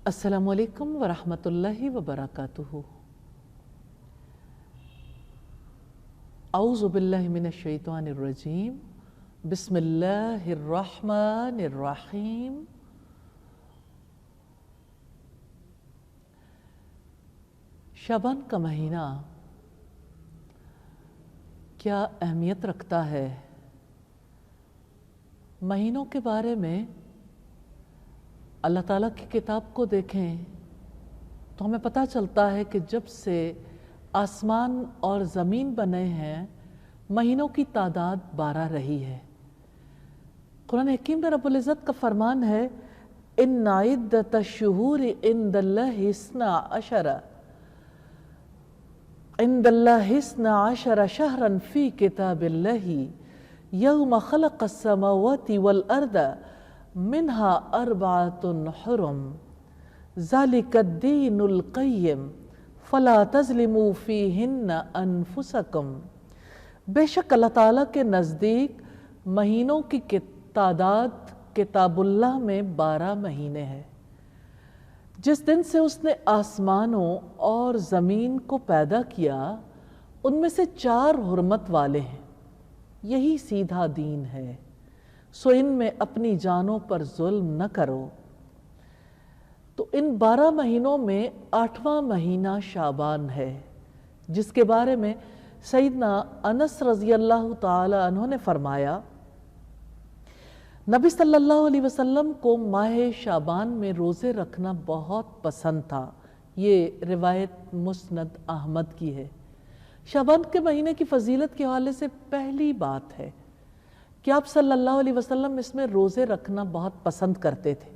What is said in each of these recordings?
السلام علیکم ورحمۃ اللہ وبرکاتہ۔ اعوذ باللہ من الشیطان الرجیم، بسم اللہ الرحمن الرحیم۔ شعبان کا مہینہ کیا اہمیت رکھتا ہے؟ مہینوں کے بارے میں اللہ تعالیٰ کی کتاب کو دیکھیں تو ہمیں پتہ چلتا ہے کہ جب سے آسمان اور زمین بنے ہیں مہینوں کی تعداد 12 رہی ہے۔ قرآن حکیم میں رب العزت کا فرمان ہے ان عدۃ الشہور عند اللہ 12 شہرا فی کتاب اللہ یوم خلق السماوات والارض منها 4 حرم ذلك الدین القیم فلا تظلموا فیہن انفسکم۔ بے شک اللہ تعالیٰ کے نزدیک مہینوں کی تعداد کتاب اللہ میں 12 مہینے ہیں۔ جس دن سے اس نے آسمانوں اور زمین کو پیدا کیا ان میں سے 4 حرمت والے ہیں، یہی سیدھا دین ہے، سو ان میں اپنی جانوں پر ظلم نہ کرو۔ تو ان 12 مہینوں میں 8واں مہینہ شعبان ہے، جس کے بارے میں سیدنا انس رضی اللہ تعالی عنہ نے فرمایا نبی صلی اللہ علیہ وسلم کو ماہ شعبان میں روزے رکھنا بہت پسند تھا۔ یہ روایت مسند احمد کی ہے۔ شعبان کے مہینے کی فضیلت کے حوالے سے پہلی بات ہے کہ آپ صلی اللہ علیہ وسلم اس میں روزے رکھنا بہت پسند کرتے تھے۔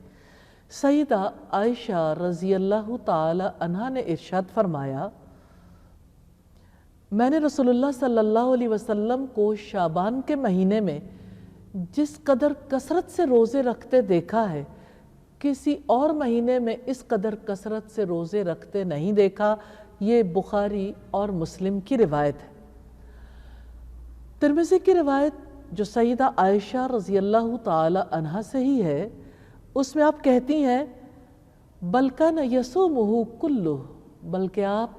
سیدہ عائشہ رضی اللہ تعالی عنہا نے ارشاد فرمایا میں نے رسول اللہ صلی اللہ علیہ وسلم کو شعبان کے مہینے میں جس قدر کثرت سے روزے رکھتے دیکھا ہے کسی اور مہینے میں اس قدر کثرت سے روزے رکھتے نہیں دیکھا۔ یہ بخاری اور مسلم کی روایت ہے۔ ترمذی کی روایت جو سیدہ عائشہ رضی اللہ تعالی عنہا سے ہی ہے، اس میں آپ کہتی ہیں بلکہ نہ یصومہ کلہ، بلکہ آپ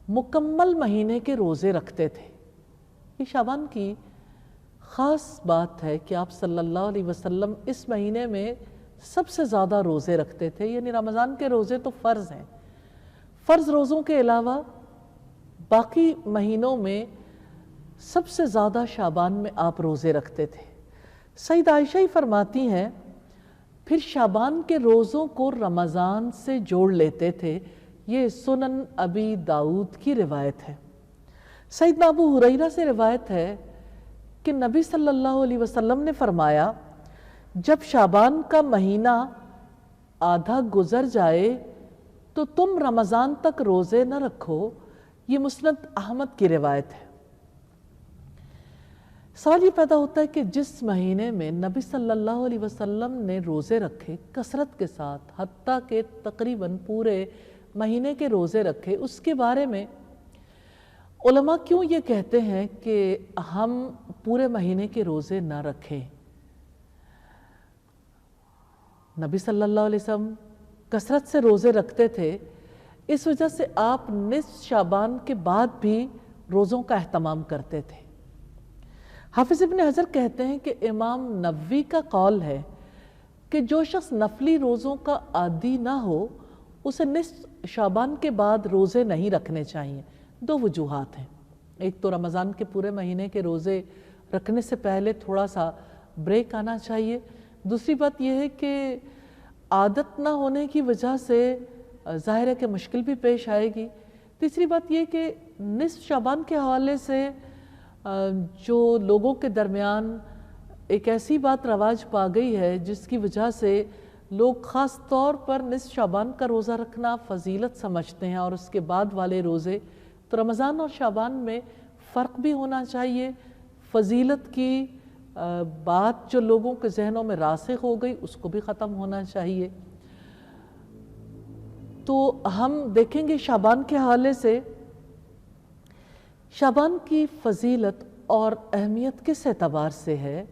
مکمل مہینے کے روزے رکھتے تھے۔ یہ شعبان کی خاص بات ہے کہ آپ صلی اللہ علیہ وسلم اس مہینے میں سب سے زیادہ روزے رکھتے تھے، یعنی رمضان کے روزے تو فرض ہیں، فرض روزوں کے علاوہ باقی مہینوں میں سب سے زیادہ شعبان میں آپ روزے رکھتے تھے۔ سیدہ عائشہ ہی فرماتی ہیں پھر شعبان کے روزوں کو رمضان سے جوڑ لیتے تھے۔ یہ سنن ابی داؤد کی روایت ہے۔ سیدنا ابو ہریرہ سے روایت ہے کہ نبی صلی اللہ علیہ وسلم نے فرمایا جب شعبان کا مہینہ آدھا گزر جائے تو تم رمضان تک روزے نہ رکھو۔ یہ مسند احمد کی روایت ہے۔ سوال یہ پیدا ہوتا ہے کہ جس مہینے میں نبی صلی اللہ علیہ وسلم نے روزے رکھے کثرت کے ساتھ، حتیٰ کہ تقریباً پورے مہینے کے روزے رکھے، اس کے بارے میں علماء کیوں یہ کہتے ہیں کہ ہم پورے مہینے کے روزے نہ رکھیں؟ نبی صلی اللہ علیہ وسلم کثرت سے روزے رکھتے تھے، اس وجہ سے آپ نصف شعبان کے بعد بھی روزوں کا اہتمام کرتے تھے۔ حافظ ابن حجر کہتے ہیں کہ امام نووی کا قول ہے کہ جو شخص نفلی روزوں کا عادی نہ ہو اسے نصف شعبان کے بعد روزے نہیں رکھنے چاہیے۔ 2 وجوہات ہیں، ایک تو رمضان کے پورے مہینے کے روزے رکھنے سے پہلے تھوڑا سا بریک آنا چاہیے، دوسری بات یہ ہے کہ عادت نہ ہونے کی وجہ سے ظاہر ہے کہ مشکل بھی پیش آئے گی، تیسری بات یہ کہ نصف شعبان کے حوالے سے جو لوگوں کے درمیان ایک ایسی بات رواج پا گئی ہے جس کی وجہ سے لوگ خاص طور پر نصف شعبان کا روزہ رکھنا فضیلت سمجھتے ہیں اور اس کے بعد والے روزے، تو رمضان اور شعبان میں فرق بھی ہونا چاہیے۔ فضیلت کی بات جو لوگوں کے ذہنوں میں راسخ ہو گئی اس کو بھی ختم ہونا چاہیے۔ تو ہم دیکھیں گے شعبان کے حوالے سے شعبان کی فضیلت اور اہمیت کس اعتبار سے ہے؟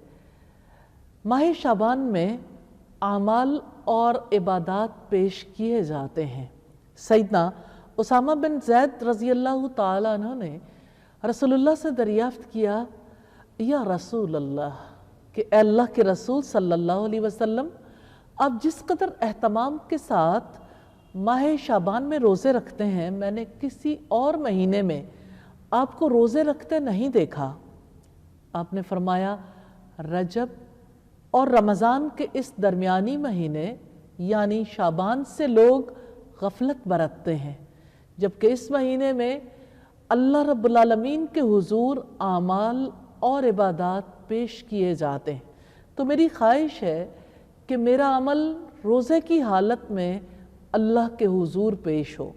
ماہ شعبان میں اعمال اور عبادات پیش کیے جاتے ہیں۔ سیدنا اسامہ بن زید رضی اللہ تعالیٰ عنہ نے رسول اللہ سے دریافت کیا، یا رسول اللہ، کہ اے اللہ کے رسول صلی اللہ علیہ وسلم، آپ جس قدر اہتمام کے ساتھ ماہ شعبان میں روزے رکھتے ہیں، میں نے کسی اور مہینے میں آپ کو روزے رکھتے نہیں دیکھا۔ آپ نے فرمایا، رجب اور رمضان کے اس درمیانی مہینے یعنی شعبان سے لوگ غفلت برتتے ہیں، جبکہ اس مہینے میں اللہ رب العالمین کے حضور اعمال اور عبادات پیش کیے جاتے ہیں۔ تو میری خواہش ہے کہ میرا عمل روزے کی حالت میں اللہ کے حضور پیش ہو۔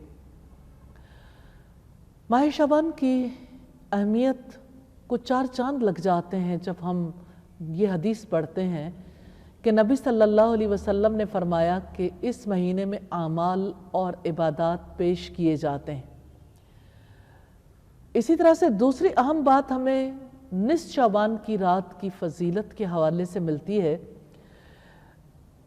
ماہ شعبان کی اہمیت کو چار چاند لگ جاتے ہیں جب ہم یہ حدیث پڑھتے ہیں کہ نبی صلی اللہ علیہ وسلم نے فرمایا کہ اس مہینے میں اعمال اور عبادات پیش کیے جاتے ہیں۔ اسی طرح سے دوسری اہم بات ہمیں نصف شعبان کی رات کی فضیلت کے حوالے سے ملتی ہے۔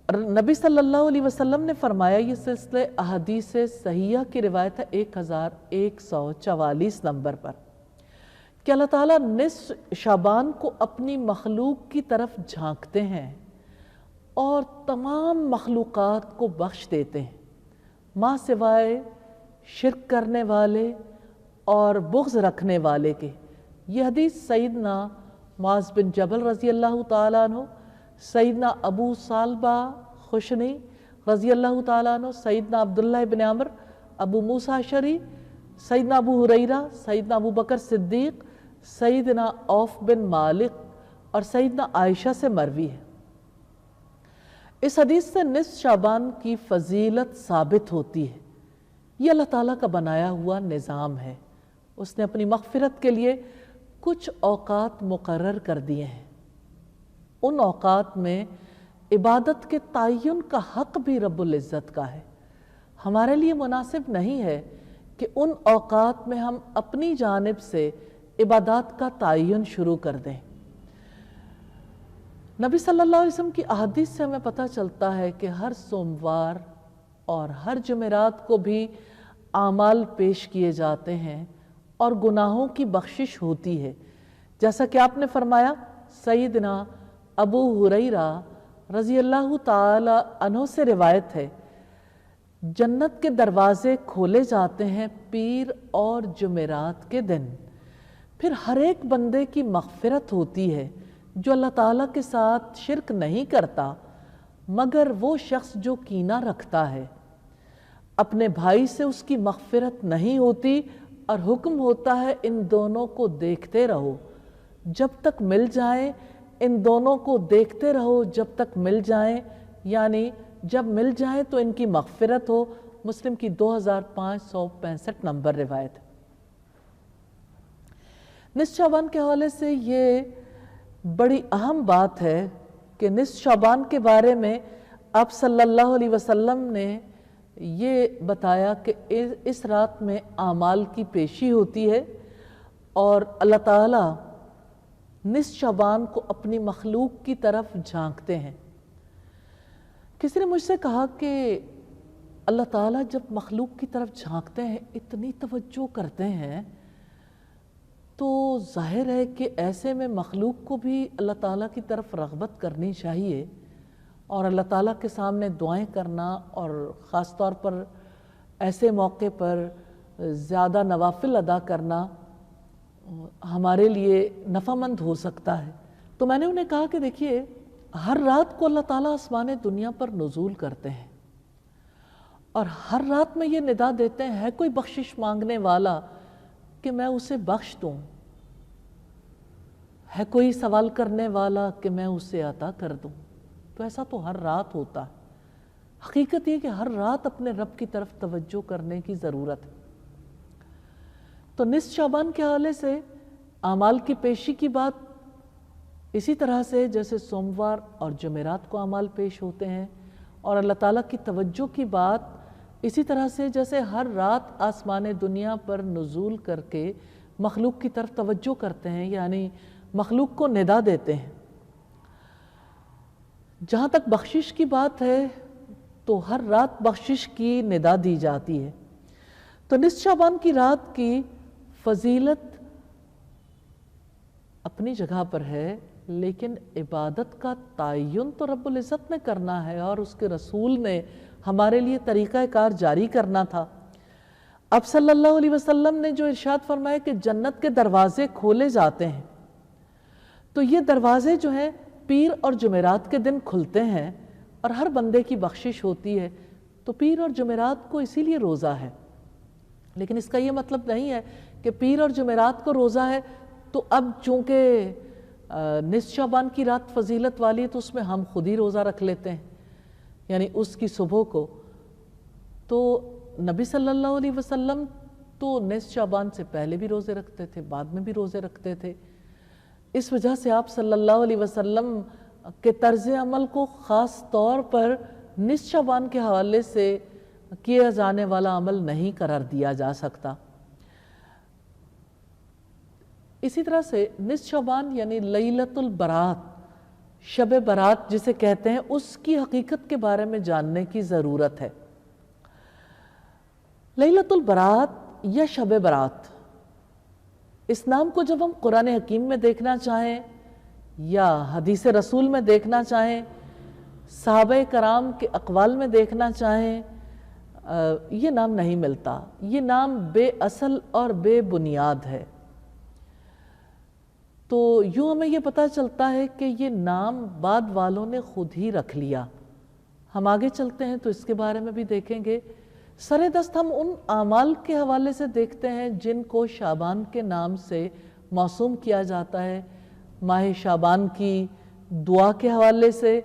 نبی صلی اللہ علیہ وسلم نے فرمایا، یہ سلسلہ احادیث صحیحہ کی روایت ہے 1144 نمبر پر، کہ اللہ تعالیٰ نصف شعبان کو اپنی مخلوق کی طرف جھانکتے ہیں اور تمام مخلوقات کو بخش دیتے ہیں، ماں سوائے شرک کرنے والے اور بغض رکھنے والے کے۔ یہ حدیث سیدنا معاذ بن جبل رضی اللہ تعالیٰ عنہ، سیدنا ابو ثعلبہ خشنی رضی اللہ تعالیٰ عنہ، سیدنا عبداللہ بن عمر، ابو موسیٰ اشعری، سیدنا ابو ہریرہ، سیدنا ابو بکر صدیق، سیدنا عوف بن مالک اور سیدنا عائشہ سے مروی ہے۔ اس حدیث سے نصف شعبان کی فضیلت ثابت ہوتی ہے۔ یہ اللہ تعالیٰ کا بنایا ہوا نظام ہے۔ اس نے اپنی مغفرت کے لیے کچھ اوقات مقرر کر دیے ہیں۔ ان اوقات میں عبادت کے تعین کا حق بھی رب العزت کا ہے۔ ہمارے لیے مناسب نہیں ہے کہ ان اوقات میں ہم اپنی جانب سے عبادات کا تعین شروع کر دیں۔ نبی صلی اللہ علیہ وسلم کی احادیث سے ہمیں پتہ چلتا ہے کہ ہر سوموار اور ہر جمعرات کو بھی اعمال پیش کیے جاتے ہیں اور گناہوں کی بخشش ہوتی ہے، جیسا کہ آپ نے فرمایا۔ سیدنا ابو ہریرہ رضی اللہ تعالی عنہ سے روایت ہے، جنت کے دروازے کھولے جاتے ہیں پیر اور جمعرات کے دن، پھر ہر ایک بندے کی مغفرت ہوتی ہے جو اللہ تعالیٰ کے ساتھ شرک نہیں کرتا، مگر وہ شخص جو کینہ رکھتا ہے، اپنے بھائی سے اس کی مغفرت نہیں ہوتی، اور حکم ہوتا ہے ان دونوں کو دیکھتے رہو جب تک مل جائیں، ان دونوں کو دیکھتے رہو جب تک مل جائیں، یعنی جب مل جائیں تو ان کی مغفرت ہو۔ مسلم کی 2565 نمبر روایت۔ نصف شعبان کے حوالے سے یہ بڑی اہم بات ہے کہ نصف شعبان کے بارے میں آپ صلی اللہ علیہ وسلم نے یہ بتایا کہ اس رات میں اعمال کی پیشی ہوتی ہے اور اللہ تعالیٰ نصف شعبان کو اپنی مخلوق کی طرف جھانکتے ہیں۔ کسی نے مجھ سے کہا کہ اللہ تعالیٰ جب مخلوق کی طرف جھانکتے ہیں، اتنی توجہ کرتے ہیں، تو ظاہر ہے کہ ایسے میں مخلوق کو بھی اللہ تعالیٰ کی طرف رغبت کرنی چاہیے، اور اللہ تعالیٰ کے سامنے دعائیں کرنا، اور خاص طور پر ایسے موقع پر زیادہ نوافل ادا کرنا ہمارے لیے نفع مند ہو سکتا ہے۔ تو میں نے انہیں کہا کہ دیکھیے، ہر رات کو اللہ تعالیٰ آسمان دنیا پر نزول کرتے ہیں، اور ہر رات میں یہ ندا دیتے ہیں، ہے کوئی بخشش مانگنے والا کہ میں اسے بخش دوں، ہے کوئی سوال کرنے والا کہ میں اسے عطا کر دوں۔ تو ایسا تو ہر رات ہوتا ہے۔ حقیقت یہ کہ ہر رات اپنے رب کی طرف توجہ کرنے کی ضرورت ہے۔ تو نصف شعبان کے حوالے سے اعمال کی پیشی کی بات اسی طرح سے جیسے سوموار اور جمعرات کو اعمال پیش ہوتے ہیں، اور اللہ تعالیٰ کی توجہ کی بات اسی طرح سے جیسے ہر رات آسمان دنیا پر نزول کر کے مخلوق کی طرف توجہ کرتے ہیں، یعنی مخلوق کو ندا دیتے ہیں۔ جہاں تک بخشش کی بات ہے تو ہر رات بخشش کی ندا دی جاتی ہے۔ تو نصف شعبان کی رات کی فضیلت اپنی جگہ پر ہے، لیکن عبادت کا تعین تو رب العزت نے کرنا ہے اور اس کے رسول نے ہمارے لیے طریقہ کار جاری کرنا تھا۔ اب صلی اللہ علیہ وسلم نے جو ارشاد فرمایا کہ جنت کے دروازے کھولے جاتے ہیں، تو یہ دروازے جو ہیں پیر اور جمعرات کے دن کھلتے ہیں اور ہر بندے کی بخشش ہوتی ہے۔ تو پیر اور جمعرات کو اسی لیے روزہ ہے، لیکن اس کا یہ مطلب نہیں ہے کہ پیر اور جمعرات کو روزہ ہے تو اب چونکہ نصف شعبان کی رات فضیلت والی ہے تو اس میں ہم خود ہی روزہ رکھ لیتے ہیں، یعنی اس کی صبح کو۔ تو نبی صلی اللہ علیہ وسلم تو نصف شعبان سے پہلے بھی روزے رکھتے تھے، بعد میں بھی روزے رکھتے تھے۔ اس وجہ سے آپ صلی اللہ علیہ وسلم کے طرز عمل کو خاص طور پر نصف شعبان کے حوالے سے کیا جانے والا عمل نہیں قرار دیا جا سکتا۔ اسی طرح سے نصف شعبان یعنی لیلۃ البرات، شب برات جسے کہتے ہیں، اس کی حقیقت کے بارے میں جاننے کی ضرورت ہے۔ لیلۃ البرات یا شب برات، اس نام کو جب ہم قرآن حکیم میں دیکھنا چاہیں یا حدیث رسول میں دیکھنا چاہیں، صحابہ کرام کے اقوال میں دیکھنا چاہیں، یہ نام نہیں ملتا۔ یہ نام بے اصل اور بے بنیاد ہے۔ تو یوں ہمیں یہ پتہ چلتا ہے کہ یہ نام بعد والوں نے خود ہی رکھ لیا۔ ہم آگے چلتے ہیں تو اس کے بارے میں بھی دیکھیں گے۔ سر دست ہم ان اعمال کے حوالے سے دیکھتے ہیں جن کو شعبان کے نام سے موسوم کیا جاتا ہے۔ ماہ شعبان کی دعا کے حوالے سے